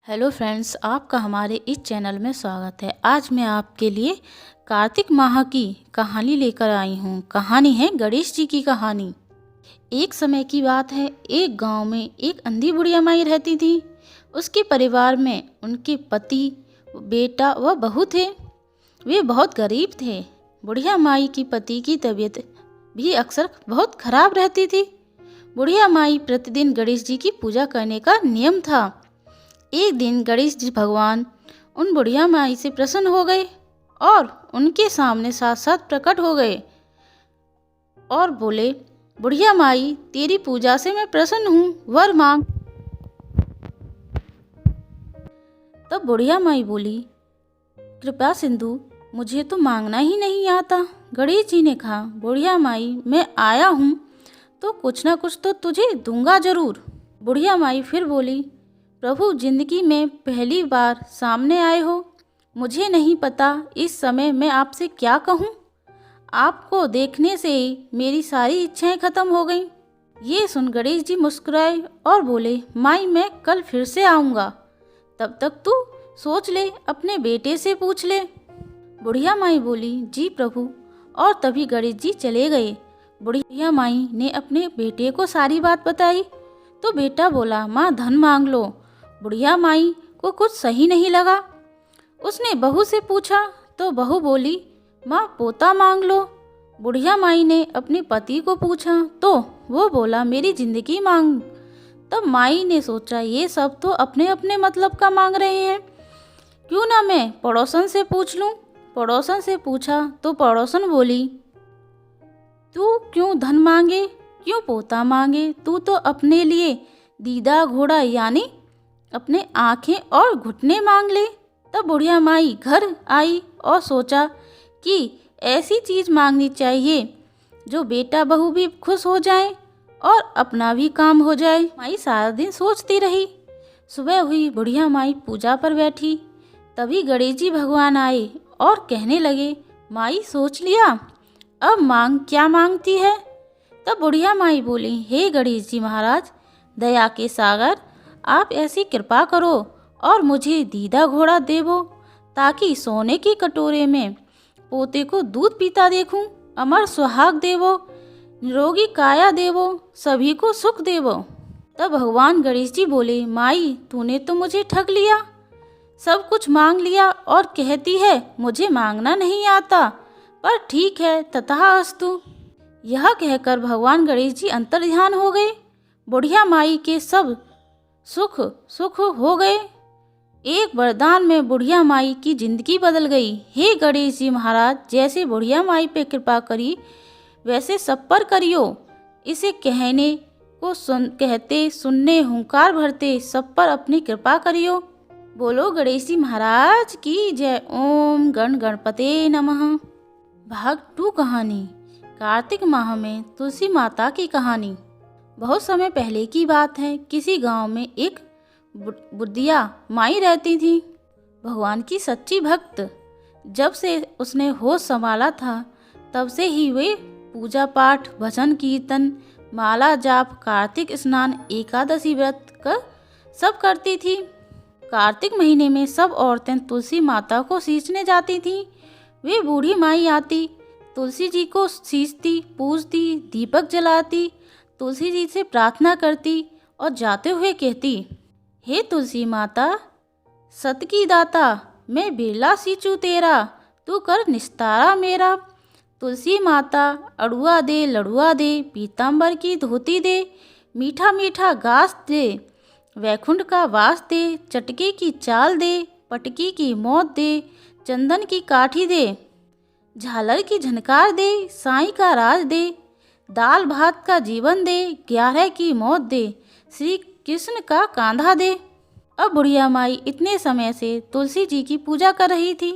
Hello friends, आपका हमारे इस चैनल में स्वागत है। आज मैं आपके लिए कार्तिक माह की कहानी लेकर आई हूँ। कहानी है गणेश जी की कहानी। एक समय की बात है, एक गांव में एक अंधी बुढ़िया माई रहती थी। उसके परिवार में उनके पति, बेटा व बहू थे। वे बहुत गरीब थे। बुढ़िया माई की पति की तबीयत भी अक्सर बहुत खराब रहती थी। बुढ़िया माई प्रतिदिन गणेश जी की पूजा करने का नियम था। एक दिन गणेश जी भगवान उन बुढ़िया माई से प्रसन्न हो गए और उनके सामने साथ साथ प्रकट हो गए और बोले, बुढ़िया माई, तेरी पूजा से मैं प्रसन्न हूँ, वर मांग। तब बुढ़िया माई बोली, कृपा सिंधु, मुझे तो मांगना ही नहीं आता। गणेश जी ने कहा, बुढ़िया माई, मैं आया हूँ तो कुछ ना कुछ तो तुझे दूंगा जरूर। बुढ़िया माई फिर बोली, प्रभु, जिंदगी में पहली बार सामने आए हो, मुझे नहीं पता इस समय मैं आपसे क्या कहूँ। आपको देखने से ही मेरी सारी इच्छाएं खत्म हो गईं। ये सुन गणेश जी मुस्कुराए और बोले, माई, मैं कल फिर से आऊँगा, तब तक तू सोच ले, अपने बेटे से पूछ ले। बुढ़िया माई बोली, जी प्रभु। और तभी गणेश जी चले गए। बुढ़िया माई ने अपने बेटे को सारी बात बताई तो बेटा बोला, माँ, धन मांग लो। बुढ़िया माई को कुछ सही नहीं लगा। उसने बहू से पूछा तो बहू बोली, माँ, पोता मांग लो। बुढ़िया माई ने अपने पति को पूछा तो वो बोला, मेरी जिंदगी मांग। तब माई ने सोचा, ये सब तो अपने अपने मतलब का मांग रहे हैं, क्यों ना मैं पड़ोसन से पूछ लूं। पड़ोसन से पूछा तो पड़ोसन बोली, तू क्यों धन मांगे, क्यों पोता मांगे, तू तो अपने लिए दीदा घोड़ा यानी अपने आँखें और घुटने मांग ले। तब बुढ़िया माई घर आई और सोचा कि ऐसी चीज़ मांगनी चाहिए जो बेटा बहू भी खुश हो जाए और अपना भी काम हो जाए। माई सारा दिन सोचती रही। सुबह हुई, बुढ़िया माई पूजा पर बैठी। तभी गणेश जी भगवान आए और कहने लगे, माई, सोच लिया, अब मांग क्या मांगती है। तब बुढ़िया माई बोली, हे गणेश जी महाराज, दया के सागर, आप ऐसी कृपा करो और मुझे दीदा घोड़ा देवो, ताकि सोने की कटोरे में पोते को दूध पीता देखूं। अमर सुहाग देवो, निरोगी काया देवो, सभी को सुख देवो। तब भगवान गणेश जी बोले, माई, तूने तो मुझे ठग लिया, सब कुछ मांग लिया और कहती है मुझे मांगना नहीं आता, पर ठीक है, तथास्तु। यह कहकर भगवान गणेश जी अंतर्ध्यान हो गए। बुढ़िया माई के सब सुख हो गए। एक वरदान में बुढ़िया माई की जिंदगी बदल गई। हे गणेश जी महाराज, जैसे बुढ़िया माई पे कृपा करी वैसे सब पर करियो। इसे कहने को कहते सुनने हुंकार भरते सब पर अपनी कृपा करियो। बोलो गणेश जी महाराज की जय। ओम गण गणपते नमः। भाग 2 कहानी, कार्तिक माह में तुलसी माता की कहानी। बहुत समय पहले की बात है। किसी गांव में एक बुढ़िया माई रहती थी, भगवान की सच्ची भक्त। जब से उसने होश संभाला था तब से ही वे पूजा पाठ, भजन कीर्तन, माला जाप, कार्तिक स्नान, एकादशी व्रत कर सब करती थी। कार्तिक महीने में सब औरतें तुलसी माता को सींचने जाती थीं। वे बूढ़ी माई आती, तुलसी जी को सींचती, पूजती, दीपक जलाती, तुलसी जी से प्रार्थना करती और जाते हुए कहती, हे तुलसी माता, सत की दाता, मैं बिरला सींचू तेरा, तू कर निस्तारा मेरा। तुलसी माता, अड़ुआ दे, लड़ुआ दे, पीताम्बर की धोती दे, मीठा मीठा घास दे, वैकुंठ का वास दे, चटके की चाल दे, पटकी की मौत दे, चंदन की काठी दे, झालर की झनकार दे, साईं का राज दे, दाल भात का जीवन दे, 11 की मौत दे, श्री कृष्ण का कांधा दे। अब बुढ़िया माई इतने समय से तुलसी जी की पूजा कर रही थी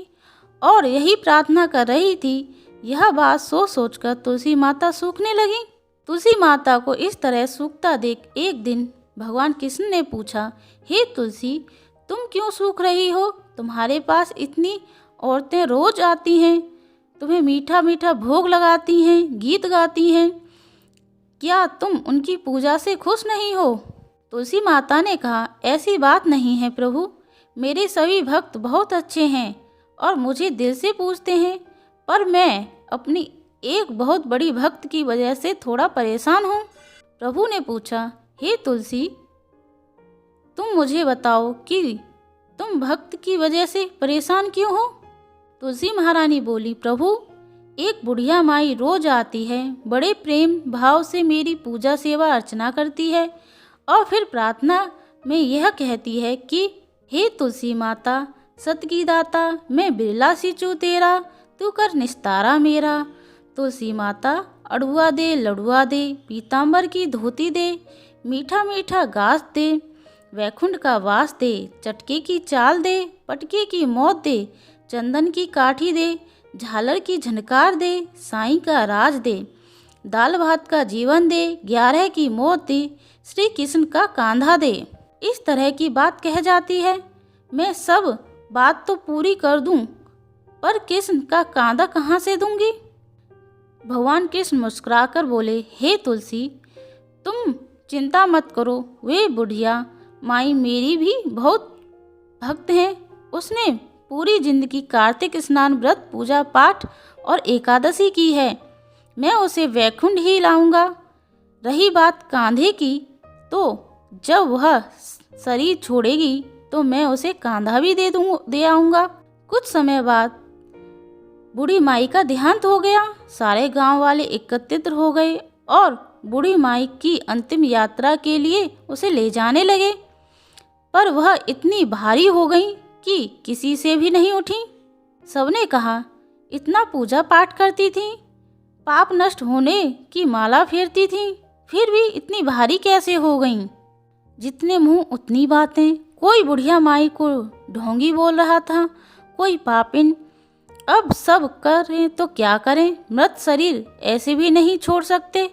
और यही प्रार्थना कर रही थी। यह बात सोच सोचकर तुलसी माता सूखने लगी। तुलसी माता को इस तरह सूखता देख एक दिन भगवान कृष्ण ने पूछा, हे तुलसी, तुम क्यों सूख रही हो? तुम्हारे पास इतनी औरतें रोज आती हैं, तुम्हें मीठा मीठा भोग लगाती हैं, गीत गाती हैं, क्या तुम उनकी पूजा से खुश नहीं हो? तुलसी माता ने कहा, ऐसी बात नहीं है प्रभु, मेरे सभी भक्त बहुत अच्छे हैं और मुझे दिल से पूजते हैं, पर मैं अपनी एक बहुत बड़ी भक्त की वजह से थोड़ा परेशान हूँ। प्रभु ने पूछा, हे तुलसी, तुम मुझे बताओ कि तुम भक्त की वजह से परेशान क्यों हो? तुलसी महारानी बोली, प्रभु, एक बुढ़िया माई रोज आती है, बड़े प्रेम भाव से मेरी पूजा सेवा अर्चना करती है और फिर प्रार्थना में यह कहती है कि हे तुलसी माता, सत की दाता, मैं बिरला सिचू तेरा, तू कर निस्तारा मेरा। तुलसी माता, अड़ुआ दे, लड़ुआ दे, पीताम्बर की धोती दे, मीठा मीठा घास दे, वैकुंठ का वास दे, चटके की चाल दे, पटके की मौत दे, चंदन की काठी दे, झालर की झनकार दे, साईं का राज दे, दाल भात का जीवन दे, 11 की मौत दे, श्री कृष्ण का कांधा दे। इस तरह की बात कह जाती है। मैं सब बात तो पूरी कर दूं, पर कृष्ण का कांधा कहाँ से दूंगी? भगवान कृष्ण मुस्कुराकर बोले, हे तुलसी, तुम चिंता मत करो, वे बुढ़िया माई मेरी भी बहुत भक्त है। उसने पूरी जिंदगी कार्तिक स्नान, व्रत, पूजा पाठ और एकादशी की है। मैं उसे वैकुंठ ही लाऊंगा। रही बात कांधे की, तो जब वह शरीर छोड़ेगी तो मैं उसे कांधा भी दे आऊंगा। कुछ समय बाद बूढ़ी माई का देहांत हो गया। सारे गांव वाले एकत्रित हो गए और बूढ़ी माई की अंतिम यात्रा के लिए उसे ले जाने लगे, पर वह इतनी भारी हो गई कि किसी से भी नहीं उठी। सबने कहा, इतना पूजा पाठ करती थी, पाप नष्ट होने की माला फेरती थी, फिर भी इतनी भारी कैसे हो गईं? जितने मुंह उतनी बातें। कोई बुढ़िया माई को ढोंगी बोल रहा था, कोई पापिन। अब सब करें तो क्या करें, मृत शरीर ऐसे भी नहीं छोड़ सकते।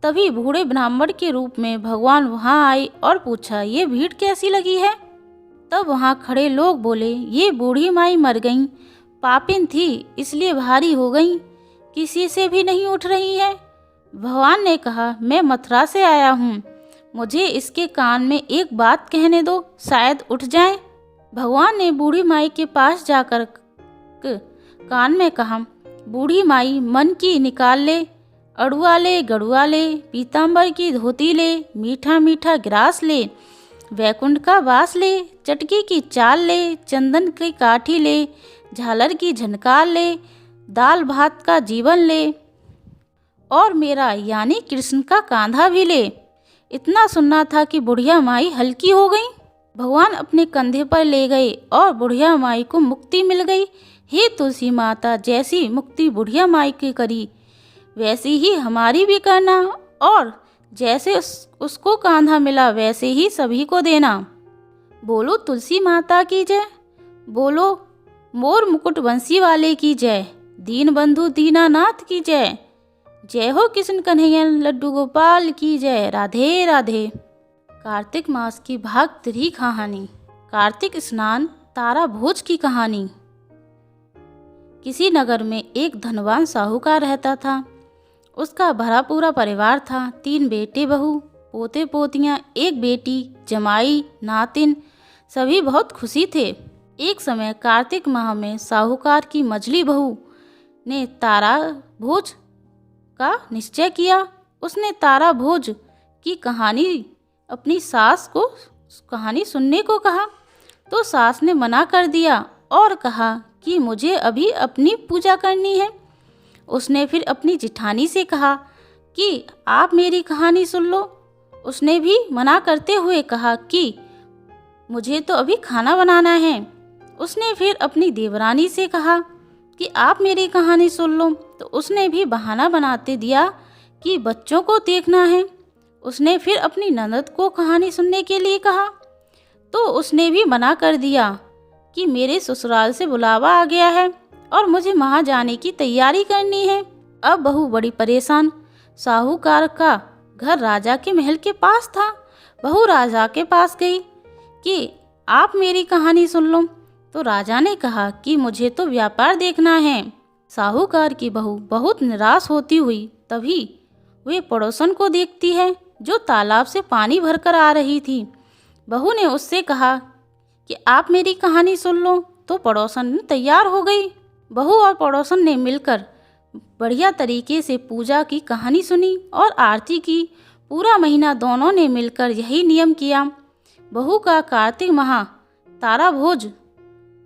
तभी बूढ़े ब्राह्मण के रूप में भगवान वहां आए और पूछा, ये भीड़ कैसी लगी है? तब वहां खड़े लोग बोले, ये बूढ़ी माई मर गईं, पापिन थी इसलिए भारी हो गईं, किसी से भी नहीं उठ रही है। भगवान ने कहा, मैं मथुरा से आया हूँ, मुझे इसके कान में एक बात कहने दो, शायद उठ जाए। भगवान ने बूढ़ी माई के पास जाकर कान में कहा, बूढ़ी माई, मन की निकाल ले, अड़ुआ ले, गड़ुआ ले, पीताम्बर की धोती ले, मीठा मीठा ग्रास ले, वैकुंठ का वास ले, चटकी की चाल ले, चंदन की काठी ले, झालर की झनकार ले, दाल भात का जीवन ले और मेरा यानी कृष्ण का कांधा भी ले। इतना सुनना था कि बुढ़िया माई हल्की हो गई। भगवान अपने कंधे पर ले गए और बुढ़िया माई को मुक्ति मिल गई। हे तुलसी माता, जैसी मुक्ति बुढ़िया माई की करी वैसी ही हमारी भी करना, और जैसे उसको कांधा मिला वैसे ही सभी को देना। बोलो तुलसी माता की जय, बोलो मोर मुकुट बंसी वाले की जय, दीन बंधु दीनानाथ की जय, जय हो कृष्ण कन्हैया लड्डू गोपाल की जय, राधे राधे। कार्तिक मास की भाग 3 कहानी। कार्तिक स्नान, तारा भोज की कहानी। किसी नगर में एक धनवान साहूकार रहता था। उसका भरा पूरा परिवार था, 3 बेटे बहू, पोते पोतियाँ, 1 बेटी, जमाई, नातिन, सभी बहुत खुशी थे। एक समय कार्तिक माह में साहूकार की मझली बहू ने तारा भोज का निश्चय किया। उसने तारा भोज की कहानी अपनी सास को कहानी सुनने को कहा, तो सास ने मना कर दिया और कहा कि मुझे अभी अपनी पूजा करनी है। उसने फिर अपनी जिठानी से कहा कि आप मेरी कहानी सुन लो। उसने भी मना करते हुए कहा कि मुझे तो अभी खाना बनाना है। उसने फिर अपनी देवरानी से कहा कि आप मेरी कहानी सुन लो, तो उसने भी बहाना बनाते दिया कि बच्चों को देखना है। उसने फिर अपनी ननद को कहानी सुनने के लिए कहा, तो उसने भी मना कर दिया कि मेरे ससुराल से बुलावा आ गया है और मुझे वहाँ जाने की तैयारी करनी है। अब बहू बड़ी परेशान। साहूकार का घर राजा के महल के पास था। बहू राजा के पास गई कि आप मेरी कहानी सुन लो, तो राजा ने कहा कि मुझे तो व्यापार देखना है। साहूकार की बहू बहुत निराश होती हुई तभी वे पड़ोसन को देखती है जो तालाब से पानी भरकर आ रही थी। बहू ने उससे कहा कि आप मेरी कहानी सुन लो, तो पड़ोसन तैयार हो गई। बहू और पड़ोसन ने मिलकर बढ़िया तरीके से पूजा की कहानी सुनी और आरती की। पूरा महीना दोनों ने मिलकर यही नियम किया। बहू का कार्तिक माह तारा भोज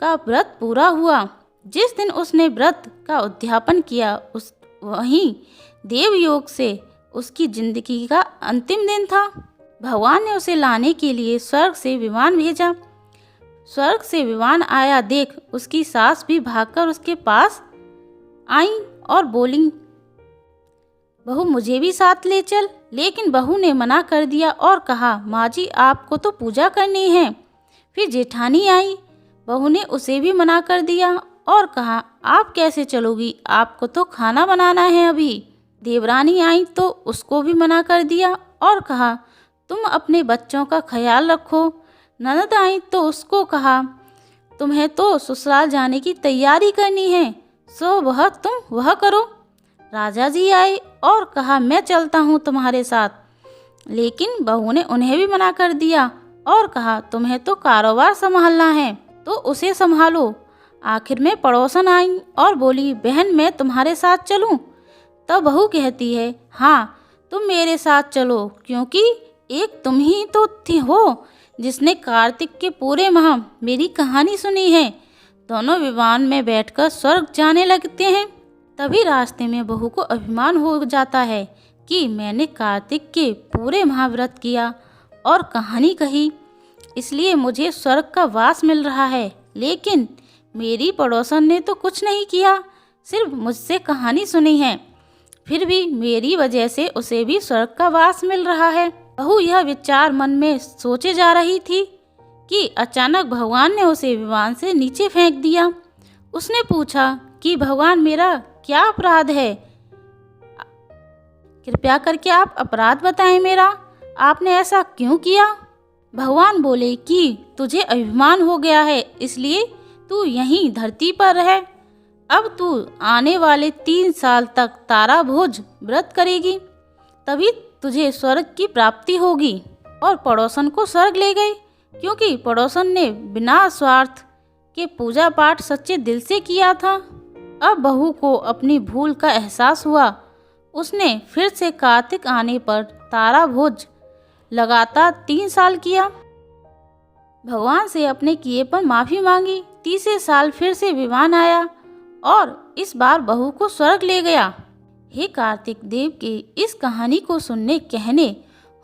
का व्रत पूरा हुआ। जिस दिन उसने व्रत का उद्यापन किया वहीं देवयोग से उसकी जिंदगी का अंतिम दिन था। भगवान ने उसे लाने के लिए स्वर्ग से विमान भेजा। स्वर्ग से विमान आया देख उसकी सास भी भागकर उसके पास आई और बोली, बहू मुझे भी साथ ले चल। लेकिन बहू ने मना कर दिया और कहा, माँ जी आपको तो पूजा करनी है। फिर जेठानी आई। बहू ने उसे भी मना कर दिया और कहा, आप कैसे चलोगी, आपको तो खाना बनाना है अभी। देवरानी आई तो उसको भी मना कर दिया और कहा, तुम अपने बच्चों का ख्याल रखो। ननद आई तो उसको कहा, तुम्हें तो ससुराल जाने की तैयारी करनी है, सो तुम वह करो। राजा जी आए और कहा, मैं चलता हूँ तुम्हारे साथ। लेकिन बहू ने उन्हें भी मना कर दिया और कहा, तुम्हें तो कारोबार संभालना है तो उसे संभालो। आखिर में पड़ोसन आई और बोली, बहन मैं तुम्हारे साथ चलूं? तब बहू कहती है, हाँ तुम मेरे साथ चलो, क्योंकि एक तुम ही तो थी हो जिसने कार्तिक के पूरे माह मेरी कहानी सुनी है। दोनों विमान में बैठकर स्वर्ग जाने लगते हैं। तभी रास्ते में बहू को अभिमान हो जाता है कि मैंने कार्तिक के पूरे माह व्रत किया और कहानी कही, इसलिए मुझे स्वर्ग का वास मिल रहा है। लेकिन मेरी पड़ोसन ने तो कुछ नहीं किया, सिर्फ मुझसे कहानी सुनी है, फिर भी मेरी वजह से उसे भी स्वर्ग का वास मिल रहा है। बहू यह विचार मन में सोचे जा रही थी कि अचानक भगवान ने उसे विमान से नीचे फेंक दिया। उसने पूछा कि भगवान मेरा क्या अपराध है, कृपया करके आप अपराध बताएं मेरा, आपने ऐसा क्यों किया? भगवान बोले कि तुझे अभिमान हो गया है, इसलिए तू यहीं धरती पर रह। अब तू आने वाले 3 साल तक तारा भोज व्रत करेगी, तभी तुझे स्वर्ग की प्राप्ति होगी। और पड़ोसन को स्वर्ग ले गई, क्योंकि पड़ोसन ने बिना स्वार्थ के पूजा पाठ सच्चे दिल से किया था। अब बहू को अपनी भूल का एहसास हुआ। उसने फिर से कार्तिक आने पर तारा भोज लगातार 3 साल किया। भगवान से अपने किए पर माफ़ी मांगी। तीसरे साल फिर से विमान आया और इस बार बहू को स्वर्ग ले गया। हे कार्तिक देव की इस कहानी को सुनने कहने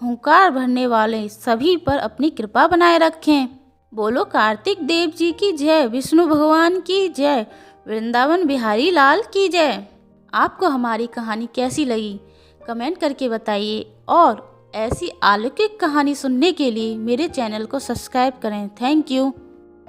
हुंकार भरने वाले सभी पर अपनी कृपा बनाए रखें। बोलो कार्तिक देव जी की जय, विष्णु भगवान की जय, वृंदावन बिहारी लाल की जय। आपको हमारी कहानी कैसी लगी कमेंट करके बताइए और ऐसी अलौकिक कहानी सुनने के लिए मेरे चैनल को सब्सक्राइब करें। Thank you.